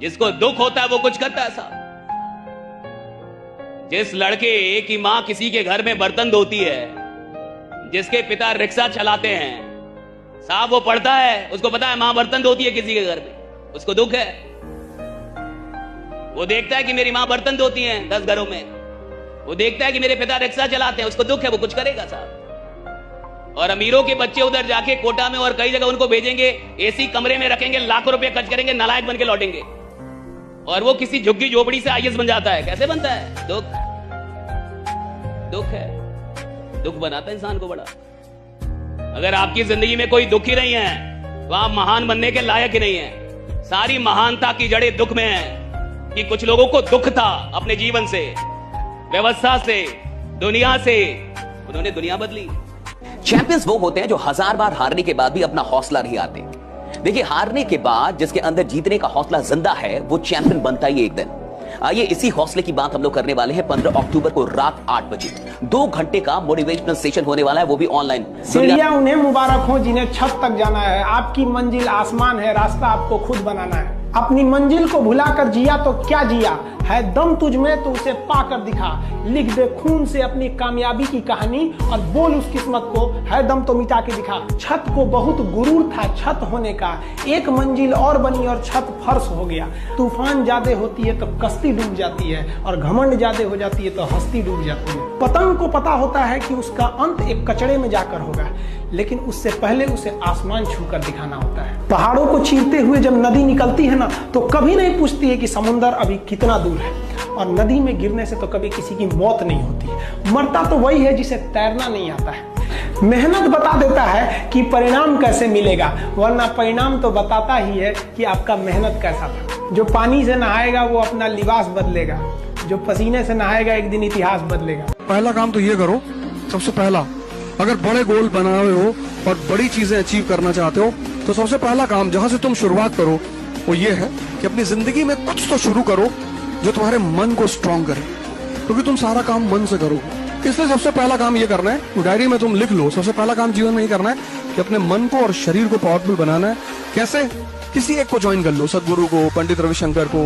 जिसको दुख होता है वो कुछ करता है साहब। जिस लड़के की मां किसी के घर में बर्तन धोती है, जिसके पिता रिक्शा चलाते हैं साहब, वो पढ़ता है, उसको पता है मां बर्तन धोती है किसी के घर में, उसको दुख है। वो देखता है कि मेरी मां बर्तन धोती है 10 घरों में, वो देखता है कि मेरे पिता रिक्शा चलाते हैं, उसको दुख है, वो कुछ करेगा साहब। और अमीरों के बच्चे उधर जाके कोटा में और कई जगह उनको भेजेंगे, एसी कमरे में रखेंगे, लाखों रुपए खर्च करेंगे, नालायक बन के लौटेंगे। और वो किसी झुग्गी झोपड़ी से आईएएस बन जाता है। कैसे बनता है? दुख, दुख है, दुख बनाता है इंसान को बड़ा। अगर आपकी जिंदगी में कोई दुख ही नहीं है तो आप महान बनने के लायक ही नहीं है। सारी महानता की जड़ें दुख में है कि कुछ लोगों को दुख था अपने जीवन से, व्यवस्था से, दुनिया से, उन्होंने दुनिया बदली। चैंपियंस वो होते हैं जो 1000 बार हारने के बाद भी अपना हौसला नहीं हारते। देखिए, हारने के बाद जिसके अंदर जीतने का हौसला जिंदा है वो चैंपियन बनता ही एक दिन। आइए इसी हौसले की बात हम लोग करने वाले हैं 15 अक्टूबर को रात 8 बजे 2 घंटे का मोटिवेशनल सेशन होने वाला है, वो भी ऑनलाइन। सीढ़ियां उन्हें मुबारक हो जिन्हें छत तक जाना है। आपकी मंजिल आसमान है, रास्ता आपको खुद बनाना है। अपनी मंजिल को भुलाकर जिया तो क्या जिया है, दम तुझ में तो उसे पाकर दिखा। लिख दे खून से अपनी कामयाबी की कहानी और बोल उस किस्मत को, है दम तो मिटा के दिखा। छत को बहुत गुरूर था छत होने का, एक मंजिल और बनी और छत फर्श हो गया। तूफान ज्यादा होती है तो कश्ती डूब जाती है, और घमंड ज्यादा हो जाती है तो हस्ती डूब जाती है। पतंग को पता होता है कि उसका अंत एक कचड़े में जाकर होगा, लेकिन उससे पहले उसे आसमान छूकर दिखाना होता है। पहाड़ों को चीरते हुए जब नदी निकलती है ना, तो कभी नहीं पूछती है कि समुंदर अभी कितना दूर है। और नदी में गिरने से तो कभी किसी की मौत नहीं होती। मरता तो वही है जिसे तैरना नहीं आता है। मेहनत बता देता है कि परिणाम कैसे मिलेगा, वरना परिणाम तो बताता ही है कि आपका मेहनत कैसा था। जो पानी से नहाएगा वो अपना लिबास बदलेगा, जो पसीने से नहाएगा एक दिन इतिहास बदलेगा। पहला काम तो ये करो, सबसे पहला, अगर बड़े गोल बना रहे हो और बड़ी चीजें अचीव करना चाहते हो तो सबसे पहला काम जहां से तुम शुरुआत करो वो ये है कि अपनी जिंदगी में कुछ तो शुरू करो जो तुम्हारे मन को स्ट्रॉन्ग करे, क्योंकि तुम सारा काम मन से करोगे। इसलिए सबसे पहला काम ये करना है, डायरी में तुम लिख लो, सबसे पहला काम जीवन में ये करना है कि अपने मन को और शरीर को पावरफुल बनाना है। कैसे? किसी एक को ज्वाइन कर लो, सदगुरु को, पंडित रविशंकर को,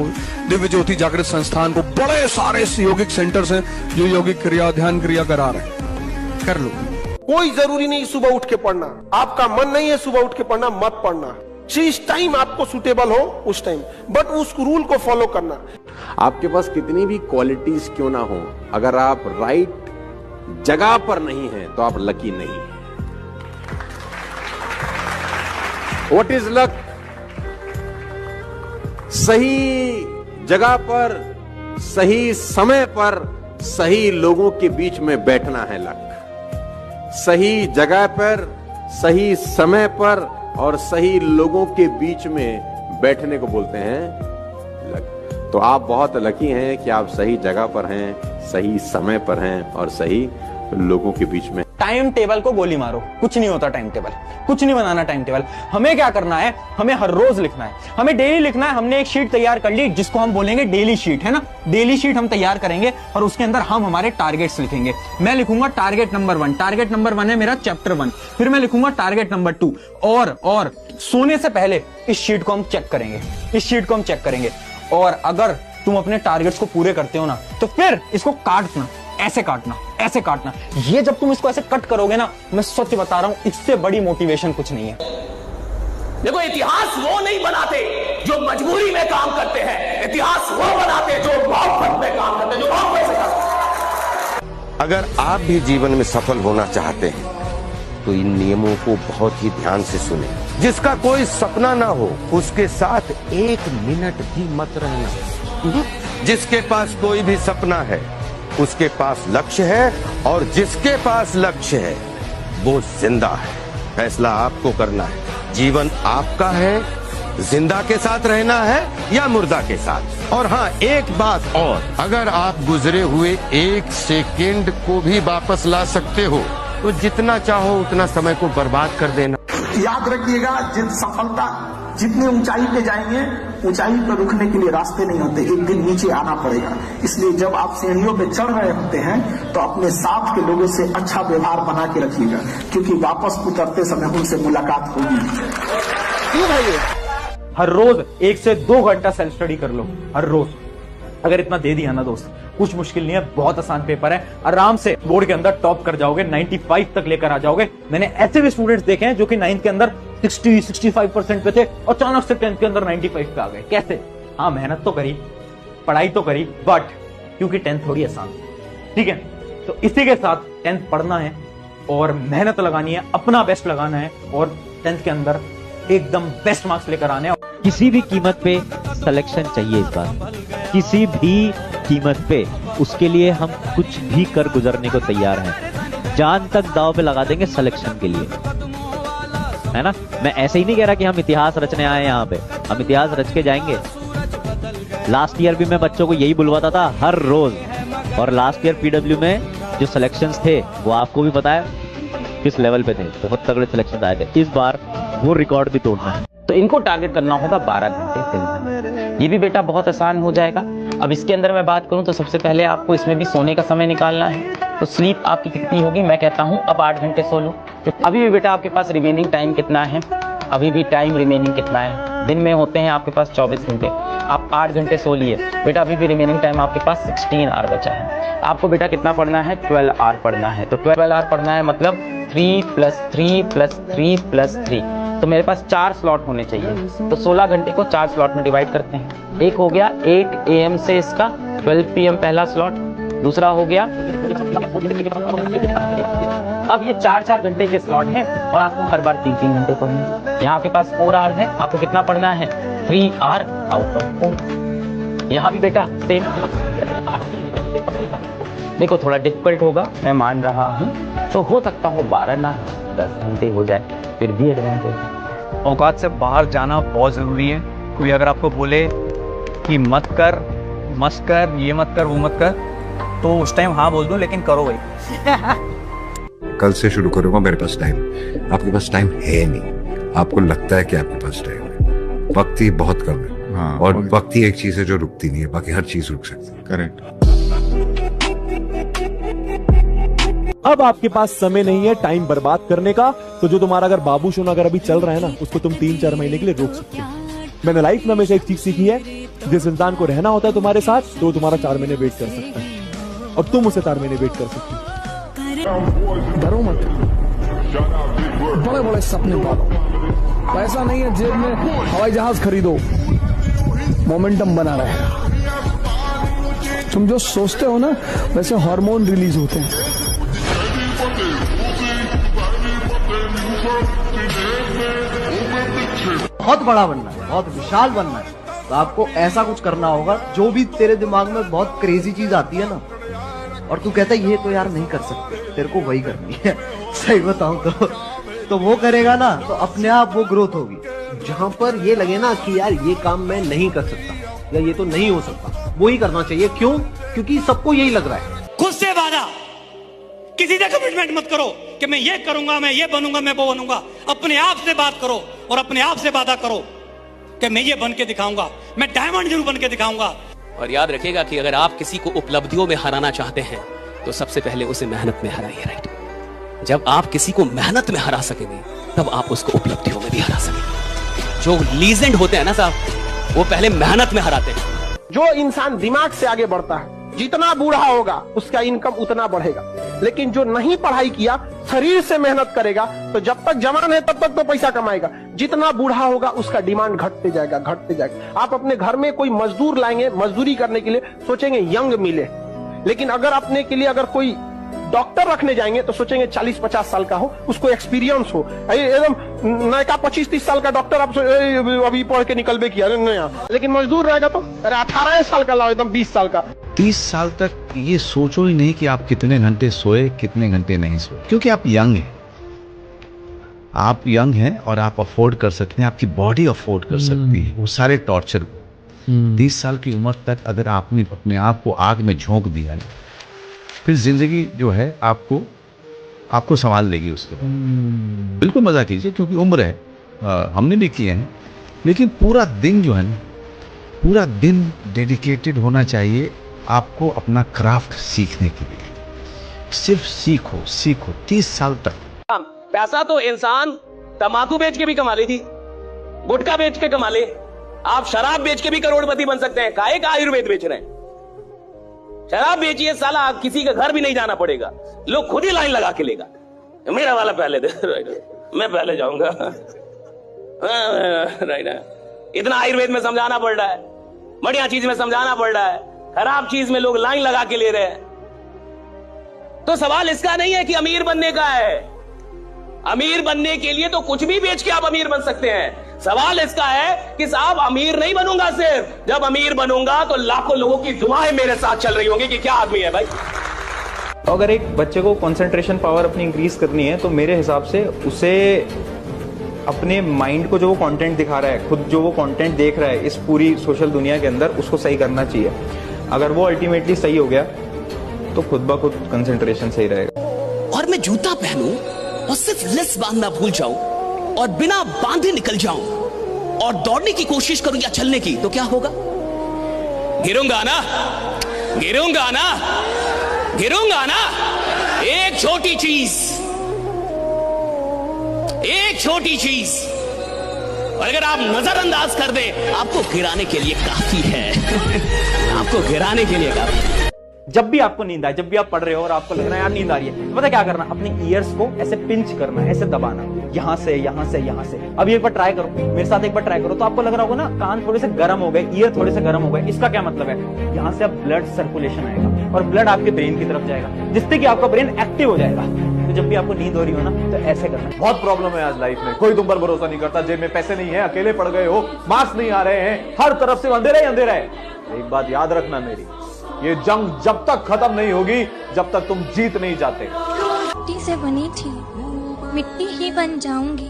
दिव्य ज्योति जागृत संस्थान को, बड़े सारे यौगिक सेंटर्स हैं जो यौगिक क्रिया, ध्यान क्रिया करा रहे हैं, कर लो। कोई जरूरी नहीं सुबह उठ के पढ़ना, आपका मन नहीं है सुबह उठ के पढ़ना, मत पढ़ना। जिस टाइम आपको सुटेबल हो उस टाइम, बट उस रूल को फॉलो करना। आपके पास कितनी भी क्वालिटीज क्यों ना हो, अगर आप राइट जगह पर नहीं हैं तो आप लकी नहीं हैं। What is luck? सही जगह पर, सही समय पर, सही लोगों के बीच में बैठना है लक। सही जगह पर, सही समय पर और सही लोगों के बीच में बैठने को बोलते हैं लक। तो आप बहुत लकी हैं कि आप सही जगह पर हैं, सही समय पर हैं और सही लोगों के बीच में। टाइम टेबल को गोली मारो, कुछ नहीं होता टाइम टेबल, कुछ नहीं बनाना टाइम टेबल। हमें क्या करना है, हमें हर रोज लिखना है, हमें डेली लिखना है। हमने एक शीट तैयार कर ली जिसको हम बोलेंगे डेली शीट, है ना। डेली शीट हम तैयार करेंगे और उसके अंदर हम हमारे टारगेट्स लिखेंगे। मैं लिखूंगा टारगेट नंबर 1, टारगेट नंबर 1 है मेरा चैप्टर 1। फिर मैं लिखूंगा टारगेट नंबर 2। और सोने से पहले इस शीट को हम चेक करेंगे, इस शीट को हम चेक करेंगे। और अगर तुम अपने टारगेट्स को पूरे करते हो ना, तो फिर इसको काटना, ऐसे काटना, ऐसे काटना। ये जब तुम इसको ऐसे कट करोगे ना, मैं सच बता रहा हूं, इससे बड़ी मोटिवेशन कुछ नहीं है। देखो, इतिहास वो नहीं बनाते जो मजबूरी में काम करते हैं, इतिहास वो बनाते जो मोहब्बत में काम करते हैं, जो मोहब्बत से काम करते हैं। अगर आप भी जीवन में सफल होना चाहते हैं तो इन नियमों को बहुत ही ध्यान से सुने। जिसका कोई सपना ना हो उसके साथ 1 मिनट भी मत रहना। जिसके पास कोई भी सपना है उसके पास लक्ष्य है, और जिसके पास लक्ष्य है वो जिंदा है। फैसला आपको करना है। जीवन आपका है, जिंदा के साथ रहना है या मुर्दा के साथ। और हाँ, एक बात और, अगर आप गुजरे हुए 1 सेकंड को भी वापस ला सकते हो तो जितना चाहो उतना समय को बर्बाद कर देना। याद रखिएगा, जितने ऊंचाई पे जाएंगे, ऊंचाई पर रुकने के लिए रास्ते नहीं होते, एक दिन नीचे आना पड़ेगा। इसलिए जब आप सीढ़ियों पे चढ़ रहे होते हैं तो अपने साथ के लोगों से अच्छा व्यवहार बना के रखिएगा, क्योंकि वापस उतरते समय उनसे मुलाकात होगी। क्यों भाई? हर रोज 1 से 2 घंटा सेल्फ स्टडी कर लो हर रोज। अगर इतना दे दिया ना दोस्त, कुछ मुश्किल नहीं है, बहुत आसान पेपर है, आराम से बोर्ड के अंदर टॉप कर जाओगे, 95 तक लेकर आ जाओगे। मैंने ऐसे भी स्टूडेंट्स देखे हैं जो कि 9th के अंदर 60-65% पे थे और अचानक से 10th के अंदर 95 पे आ गए। कैसे? हाँ, मेहनत तो करी, पढ़ाई तो करी, बट क्योंकि 10th थोड़ी आसान, ठीक है। तो इसी के साथ 10th पढ़ना है और मेहनत लगानी है, अपना बेस्ट लगाना है और 10th के अंदर एकदम बेस्ट मार्क्स लेकर आने हैं। किसी भी कीमत पे सिलेक्शन चाहिए इस बार, किसी भी कीमत पे। उसके लिए हम कुछ भी कर गुजरने को तैयार हैं, जान तक दांव पे लगा देंगे सिलेक्शन के लिए, है ना। मैं ऐसे ही नहीं कह रहा कि हम इतिहास रचने आए यहाँ पे, हम इतिहास रच के जाएंगे। लास्ट ईयर भी मैं बच्चों को यही बुलवाता था हर रोज, और लास्ट ईयर पीडब्ल्यू में जो सिलेक्शंस थे वो आपको भी पता है किस लेवल पे थे, बहुत तगड़े सिलेक्शन आए थे। इस बार वो रिकॉर्ड भी तोड़ना है। तो इनको टारगेट करना होगा 12 घंटे फिल्म। ये भी बेटा बहुत आसान हो जाएगा। अब इसके अंदर मैं बात करूं तो सबसे पहले आपको इसमें भी सोने का समय निकालना है। तो स्लीप आपकी कितनी होगी? मैं कहता हूं अब 8 घंटे सो लो। अभी भी बेटा आपके पास रिमेनिंग टाइम कितना है? अभी भी टाइम रिमेनिंग कितना है? दिन में होते हैं आपके पास 24 घंटे, आप 8 घंटे सो लिए बेटा, अभी भी रिमेनिंग टाइम आपके पास 16 आवर बचा है। आपको बेटा कितना पढ़ना है? 12 आवर पढ़ना है। तो 12 आवर पढ़ना है मतलब 3 + 3 + 3 + 3, तो मेरे पास 4 स्लॉट होने चाहिए। तो 16 घंटे को 4 स्लॉट में डिवाइड करते हैं। एक हो गया 8 AM से इसका 12 PM पहला स्लॉट, दूसरा हो गया, अब ये 4-4 घंटे के स्लॉट हैं और आपको हर बार 3-3 घंटे पढ़ने। यहाँ आपके पास 4 आवर है, आपको कितना पढ़ना है? 3 आवर आउट ऑफ 4। यहाँ भी बेटा सेम। देखो थोड़ा डिफिकल्ट होगा, मैं मान रहा हूँ, तो हो सकता हो 12 ना 10 घंटे हो जाए, फिर भी एडवांटेज। औकात से बाहर जाना बहुत जरूरी है। कोई अगर आपको बोले कि मत कर, ये मत कर, वो मत कर, तो उस टाइम हाँ बोल दो, लेकिन करो भाई। कल से शुरू करूंगा, मेरे पास टाइम। आपके पास टाइम है नहीं, आपको लगता है कि आपके पास टाइम है। वक्त ही बहुत कम है। हाँ, और वक्त ही एक चीज है जो रुकती नहीं है, बाकी हर चीज रुक सकती है। करेक्ट। अब आपके पास समय नहीं है टाइम बर्बाद करने का, तो जो तुम्हारा अगर बाबू शो अगर अभी चल रहा है ना, उसको तुम 3-4 महीने के लिए रोक सकते हो। मैंने लाइफ में हमेशा एक चीज सीखी है, जिस इंसान को रहना होता है तुम्हारे साथ, तो वो तुम्हारा 4 महीने वेट कर सकता है और तुम उसे 4 महीने वेट कर सकते हो। डरो मत, बड़े बड़े सपने पालो। पैसा नहीं है जेब में, हवाई जहाज खरीदो, मोमेंटम बना रहेगा। तुम जो सोचते हो ना, वैसे हार्मोन रिलीज होते हैं। बहुत बड़ा बनना है, बहुत विशाल बनना है, तो आपको ऐसा कुछ करना होगा जो भी तेरे दिमाग में बहुत क्रेजी चीज आती है ना, और तू कहता है ये तो यार नहीं कर सकते, तेरे को वही करनी है। सही बताऊं तो वो करेगा ना, तो अपने आप वो ग्रोथ होगी। जहां पर ये लगे ना कि यार ये काम मैं नहीं कर सकता या ये तो नहीं हो सकता, वो ही करना चाहिए। क्यों? क्योंकि सबको यही लग रहा है। खुद से वादा, किसी से कमिटमेंट मत करो कि मैं ये करूंगा, मैं ये बनूंगा, मैं वो बनूंगा। अपने आप से बात करो और अपने आप से वादा करो कि मैं ये बन के दिखाऊंगा, मैं डायमंड जरूर बन के दिखाऊंगा। और याद रखिएगा कि अगर आप किसी को उपलब्धियों में हराना चाहते हैं तो सबसे पहले उसे मेहनत में हराइए, राइट। जब आप किसी को मेहनत में हरा सकेंगे तब आप उसको उपलब्धियों में भी हरा सकेंगे। जो लीजेंड होते हैं ना साहब, वो पहले मेहनत में हराते हैं। जो इंसान दिमाग से आगे बढ़ता है, जितना बूढ़ा होगा उसका इनकम उतना बढ़ेगा। लेकिन जो नहीं पढ़ाई किया, शरीर से मेहनत करेगा, तो जब तक जवान है तब तक तो पैसा कमाएगा। जितना बूढ़ा होगा उसका डिमांड घटते जाएगा, घटते जाएगा। आप अपने घर में कोई मजदूर लाएंगे, मजदूरी करने के लिए सोचेंगे यंग मिले, लेकिन अगर अपने के लिए अगर कोई डॉक्टर रखने जाएंगे तो सोचेंगे 40-50 साल का हो, उसको एक्सपीरियंस हो। एकदम नया 25-30 साल का डॉक्टर आप अभी पढ़ के निकल किया नया, लेकिन मजदूर रहेगा तो अरे 18 साल का लाओ, एकदम 20 साल का। 30 साल तक ये सोचो ही नहीं कि आप कितने घंटे सोए, कितने घंटे नहीं सोए, क्योंकि आप यंग हैं। आप यंग हैं और आप अफोर्ड कर सकते हैं, आपकी बॉडी अफोर्ड कर सकती है वो सारे टॉर्चर को। 30 साल की उम्र तक अगर आपने अपने आप को आग में झोंक दिया ना, फिर जिंदगी जो है आपको संभाल लेगी उसके बाद। बिल्कुल मजा कीजिए, क्योंकि उम्र है, हमने भी किए हैं, लेकिन पूरा दिन जो है ना, पूरा दिन डेडिकेटेड होना चाहिए आपको अपना क्राफ्ट सीखने के लिए। सिर्फ सीखो 30 साल तक। पैसा तो इंसान तंबाकू बेच के भी कमा ली थी, गुटखा बेच के कमा ले, आप शराब बेच के भी करोड़पति बन सकते हैं, काहे का आयुर्वेद बेच रहे हैं? शराब बेचिए साला, किसी का घर भी नहीं जाना पड़ेगा, लोग खुद ही लाइन लगा के लेगा। मेरा वाला पहले दे, मैं पहले जाऊंगा। इतना आयुर्वेद में समझाना पड़ रहा है, बढ़िया चीज में समझाना पड़ रहा है, खराब चीज में लोग लाइन लगा के ले रहे हैं। तो सवाल इसका नहीं है कि अमीर बनने का है, अमीर बनने के लिए तो कुछ भी बेच के आप अमीर बन सकते हैं। सवाल इसका है कि साहब अमीर नहीं बनूंगा, सिर्फ जब अमीर बनूंगा तो लाखों लोगों की दुआएं मेरे साथ चल रही होंगी कि क्या आदमी है भाई। अगर एक बच्चे को कंसंट्रेशन पावर अपनी इंक्रीज करनी है तो मेरे हिसाब से उसे अपने माइंड को जो वो कंटेंट दिखा रहा है, खुद जो वो कंटेंट देख रहा है इस पूरी सोशल दुनिया के अंदर, उसको सही करना चाहिए। अगर वो अल्टीमेटली सही हो गया तो खुद ब खुद कंसंट्रेशन सही रहेगा। और मैं जूता पहनूं और सिर्फ लेस बांधना भूल जाऊं और बिना बांधे निकल जाऊं और दौड़ने की कोशिश करूं या चलने की, तो क्या होगा? गिरूंगा ना, गिरूंगा ना, गिरूंगा ना। एक छोटी चीज, एक छोटी चीज और अगर आप नजरअंदाज कर दे, आपको गिराने के लिए काफी है। आपको गिराने के लिए काफी है। जब भी आपको नींद आए, जब भी आप पढ़ रहे हो और आपको लग रहा है यार नींद आ रही है, तो पता क्या करना, अपने ईयर्स को ऐसे पिंच करना, ऐसे दबाना, यहां से यहां से यहां से। अभी एक बार ट्राई करो, मेरे साथ एक बार ट्राई करो, तो आपको लग रहा होगा ना कान थोड़े से गर्म हो गए, ईयर थोड़े से गर्म हो गए। इसका क्या मतलब है? यहां से अब ब्लड सर्कुलेशन आएगा और ब्लड आपके ब्रेन की तरफ जाएगा, जिससे कि आपका ब्रेन एक्टिव हो जाएगा। तो जब भी आपको नींद हो रही हो ना, तो ऐसे करना। बहुत प्रॉब्लम है आज लाइफ में, कोई तुम पर भरोसा नहीं करता, जेब में पैसे नहीं है, अकेले पड़ गए हो, मार्क्स नहीं आ रहे हैं, हर तरफ से अंधेरा ही अंधेरा है। एक बात याद रखना मेरी, ये जंग जब तक खत्म नहीं होगी जब तक तुम जीत नहीं जाते। मिट्टी से बनी थी, मिट्टी ही बन जाऊंगी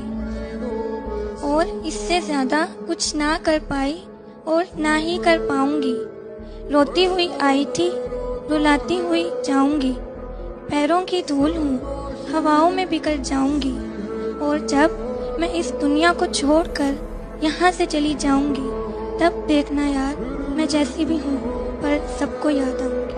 और इससे ज्यादा कुछ ना कर पाई और ना ही कर पाऊंगी। रोती हुई आई थी, रुलाती हुई जाऊंगी, पैरों की धूल हूँ, हवाओं में बिखर जाऊंगी। और जब मैं इस दुनिया को छोड़कर यहाँ से चली जाऊंगी, तब देखना यार, मैं जैसी भी हूँ पर सबको याद आऊंगी।